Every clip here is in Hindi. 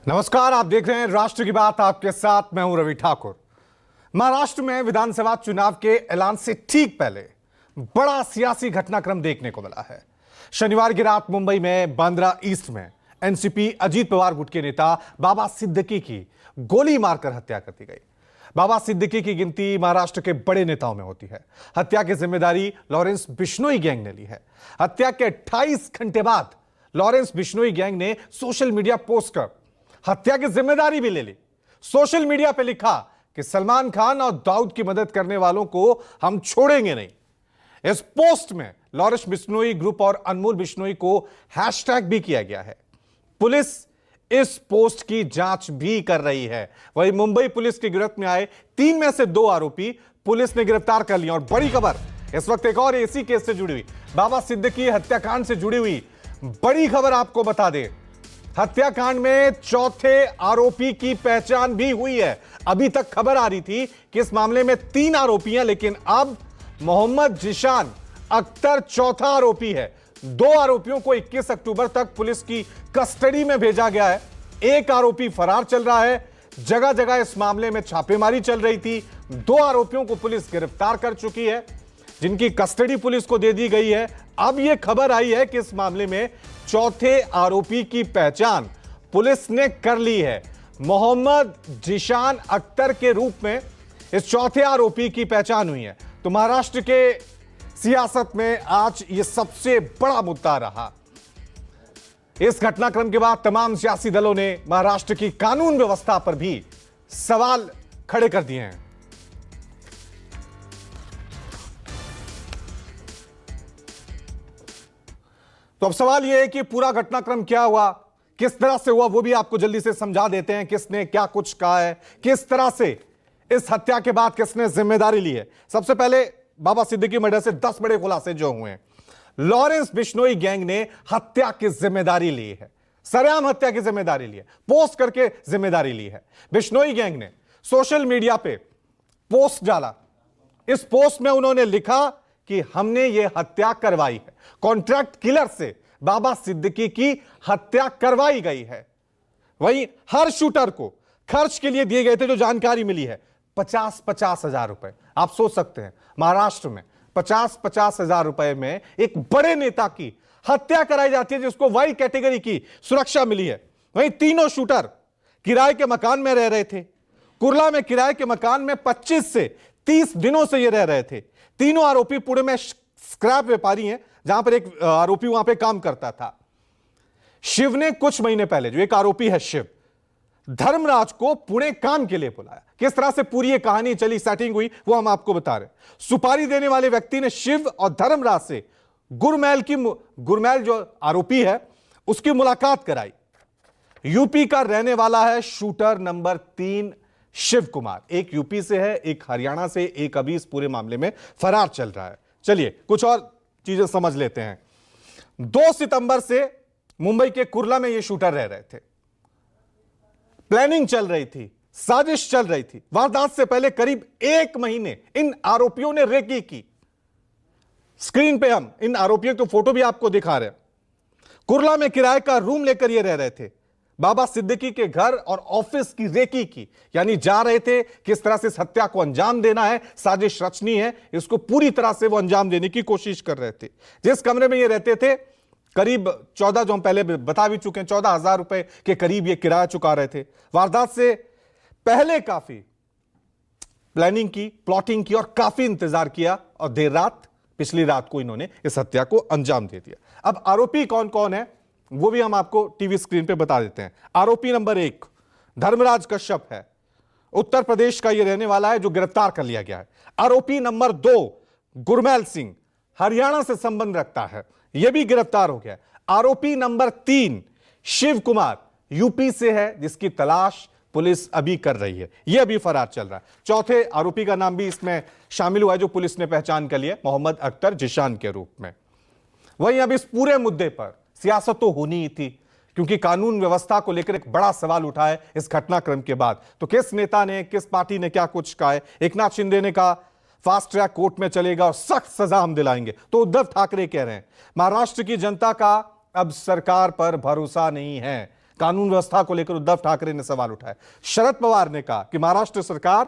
नमस्कार, आप देख रहे हैं राष्ट्र की बात। आपके साथ मैं हूं रवि ठाकुर। महाराष्ट्र में विधानसभा चुनाव के ऐलान से ठीक पहले बड़ा सियासी घटनाक्रम देखने को मिला है। शनिवार की रात मुंबई में बांद्रा ईस्ट में एनसीपी अजीत पवार गुट के नेता बाबा सिद्दीकी की गोली मारकर हत्या कर दी गई। बाबा सिद्दीकी की गिनती महाराष्ट्र के बड़े नेताओं में होती है। हत्या की जिम्मेदारी लॉरेंस बिश्नोई गैंग ने ली है। हत्या के 28 घंटे बाद लॉरेंस बिश्नोई गैंग ने सोशल मीडिया पोस्ट कर हत्या की जिम्मेदारी भी ले ली। सोशल मीडिया पे लिखा कि सलमान खान और दाऊद की मदद करने वालों को हम छोड़ेंगे नहीं। इस पोस्ट में लॉरेंस बिश्नोई ग्रुप और अनमोल बिश्नोई को हैशटैग भी किया गया है। पुलिस इस पोस्ट की जांच भी कर रही है। वहीं मुंबई पुलिस की गिरफ्त में आए 3 में से 2 आरोपी पुलिस ने गिरफ्तार कर लिया। और बड़ी खबर इस वक्त एक और इसी केस से जुड़ी हुई, बाबा सिद्दीकी हत्याकांड से जुड़ी हुई बड़ी खबर आपको बता दें। हत्याकांड में चौथे आरोपी की पहचान भी हुई है। अभी तक खबर आ रही थी कि इस मामले में 3 आरोपी हैं, लेकिन अब मोहम्मद जिशान अख्तर चौथा आरोपी है। 2 आरोपियों को 21 अक्टूबर तक पुलिस की कस्टडी में भेजा गया है। एक आरोपी फरार चल रहा है। जगह जगह इस मामले में छापेमारी चल रही थी। 2 आरोपियों को पुलिस गिरफ्तार कर चुकी है, जिनकी कस्टडी पुलिस को दे दी गई है। अब यह खबर आई है कि इस मामले में चौथे आरोपी की पहचान पुलिस ने कर ली है। मोहम्मद जिशान अख्तर के रूप में इस चौथे आरोपी की पहचान हुई है। तो महाराष्ट्र के सियासत में आज यह सबसे बड़ा मुद्दा रहा। इस घटनाक्रम के बाद तमाम सियासी दलों ने महाराष्ट्र की कानून व्यवस्था पर भी सवाल खड़े कर दिए हैं। तो अब सवाल यह है कि पूरा घटनाक्रम क्या हुआ, किस तरह से हुआ, वो भी आपको जल्दी से समझा देते हैं। किसने क्या कुछ कहा है, किस तरह से इस हत्या के बाद किसने जिम्मेदारी ली है। सबसे पहले बाबा सिद्दीकी मर्डर से 10 बड़े खुलासे जो हुए हैं। लॉरेंस बिश्नोई गैंग ने हत्या की जिम्मेदारी ली है, सरेआम हत्या की जिम्मेदारी ली है, पोस्ट करके जिम्मेदारी ली है। बिश्नोई गैंग ने सोशल मीडिया पे पोस्ट डाला। इस पोस्ट में उन्होंने लिखा कि हमने यह हत्या करवाई है। कॉन्ट्रैक्ट किलर से बाबा सिद्दीकी की हत्या करवाई गई है। वहीं हर शूटर को खर्च के लिए दिए गए थे, जो जानकारी मिली है, 50-50 हजार रुपए। आप सोच सकते हैं महाराष्ट्र में 50-50 हजार रुपए में एक बड़े नेता की हत्या कराई जाती है, जिसको वाई कैटेगरी की सुरक्षा मिली है। वहीं तीनों शूटर किराए के मकान में रह रहे थे। कुर्ला में किराए के मकान में 25 से 30 दिनों से ये रह रहे थे। तीनों आरोपी पुणे में स्क्रैप व्यापारी हैं, जहां पर एक आरोपी वहां पे काम करता था। शिव ने कुछ महीने पहले, जो एक आरोपी है शिव, धर्मराज को पुणे काम के लिए बुलाया। किस तरह से पूरी ये कहानी चली, सेटिंग हुई, वो हम आपको बता रहे हैं। सुपारी देने वाले व्यक्ति ने शिव और धर्मराज से गुरमैल जो आरोपी है उसकी मुलाकात कराई। यूपी का रहने वाला है शूटर नंबर 3 शिव कुमार। एक यूपी से है, एक हरियाणा से, एक अभी इस पूरे मामले में फरार चल रहा है। चलिए कुछ और चीजें समझ लेते हैं। 2 सितंबर से मुंबई के कुर्ला में ये शूटर रह रहे थे। प्लानिंग चल रही थी, साजिश चल रही थी। वारदात से पहले करीब 1 महीने इन आरोपियों ने रेकी की। स्क्रीन पे हम इन आरोपियों की फोटो भी आपको दिखा रहे हैं। कुर्ला में किराए का रूम लेकर ये रह रहे थे। बाबा सिद्दीकी के घर और ऑफिस की रेकी की, यानी जा रहे थे किस तरह से इस हत्या को अंजाम देना है, साजिश रचनी है, इसको पूरी तरह से वो अंजाम देने की कोशिश कर रहे थे। जिस कमरे में ये रहते थे, करीब 14, जो हम पहले बता भी चुके हैं, 14,000 रुपए के करीब ये किराया चुका रहे थे। वारदात से पहले काफी प्लानिंग की, प्लॉटिंग की और काफी इंतजार किया, और देर रात, पिछली रात को इन्होंने इस हत्या को अंजाम दे दिया। अब आरोपी कौन कौन है वो भी हम आपको टीवी स्क्रीन पे बता देते हैं। आरोपी नंबर 1 धर्मराज कश्यप है, उत्तर प्रदेश का यह रहने वाला है, जो गिरफ्तार कर लिया गया है। आरोपी नंबर 2 गुरमैल सिंह, हरियाणा से संबंध रखता है, यह भी गिरफ्तार हो गया है। आरोपी नंबर 3 शिव कुमार यूपी से है, जिसकी तलाश पुलिस अभी कर रही है, यह अभी फरार चल रहा है। चौथे आरोपी का नाम भी इसमें शामिल हुआ है, जो पुलिस ने पहचान कर लिया, मोहम्मद अख्तर जिशान के रूप में। वहीं अब इस पूरे मुद्दे पर सियासत तो होनी ही थी, क्योंकि कानून व्यवस्था को लेकर एक बड़ा सवाल उठा है इस घटनाक्रम के बाद। तो किस नेता ने, किस पार्टी ने क्या कुछ कहा है। एकनाथ शिंदे ने कहा फास्ट ट्रैक कोर्ट में चलेगा और सख्त सजा हम दिलाएंगे। तो उद्धव ठाकरे कह रहे हैं महाराष्ट्र की जनता का अब सरकार पर भरोसा नहीं है। कानून व्यवस्था को लेकर उद्धव ठाकरे ने सवाल उठाया। शरद पवार ने कहा कि महाराष्ट्र सरकार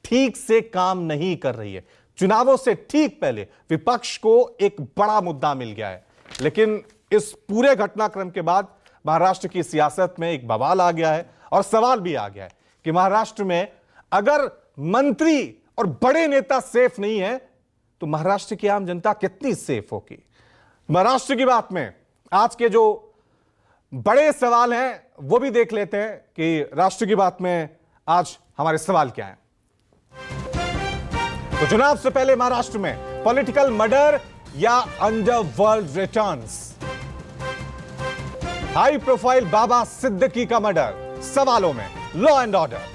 ठीक से काम नहीं कर रही है। चुनावों से ठीक पहले विपक्ष को एक बड़ा मुद्दा मिल गया है, लेकिन इस पूरे घटनाक्रम के बाद महाराष्ट्र की सियासत में एक बवाल आ गया है और सवाल भी आ गया है कि महाराष्ट्र में अगर मंत्री और बड़े नेता सेफ नहीं है तो महाराष्ट्र की आम जनता कितनी सेफ होगी। महाराष्ट्र की बात में आज के जो बड़े सवाल हैं वो भी देख लेते हैं कि राष्ट्र की बात में आज हमारे सवाल क्या हैं। तो चुनाव से पहले महाराष्ट्र में पॉलिटिकल मर्डर या अंडरवर्ल्ड रिटर्न्स। हाई प्रोफाइल बाबा सिद्दीकी का मर्डर सवालों में। Law and order.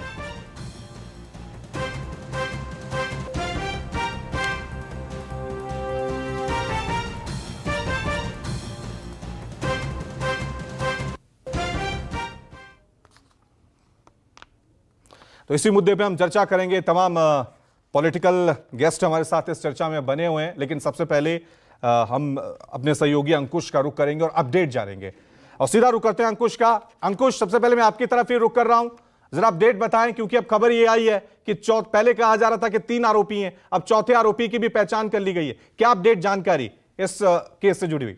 तो इसी मुद्दे पे हम चर्चा करेंगे। तमाम पॉलिटिकल गेस्ट हमारे साथ इस चर्चा में बने हुए हैं, लेकिन सबसे पहले हम अपने सहयोगी अंकुश का रुख करेंगे और अपडेट जानेंगे और सीधा रुख करते हैं अंकुश का। अंकुश, सबसे पहले मैं आपकी तरफ ही रुख कर रहा हूं, जरा अपडेट बताएं, क्योंकि अब खबर ये आई है कि पहले कहा जा रहा था कि 3 आरोपी हैं, अब चौथे आरोपी की भी पहचान कर ली गई है। क्या अपडेट जानकारी इस केस से जुड़ी हुई?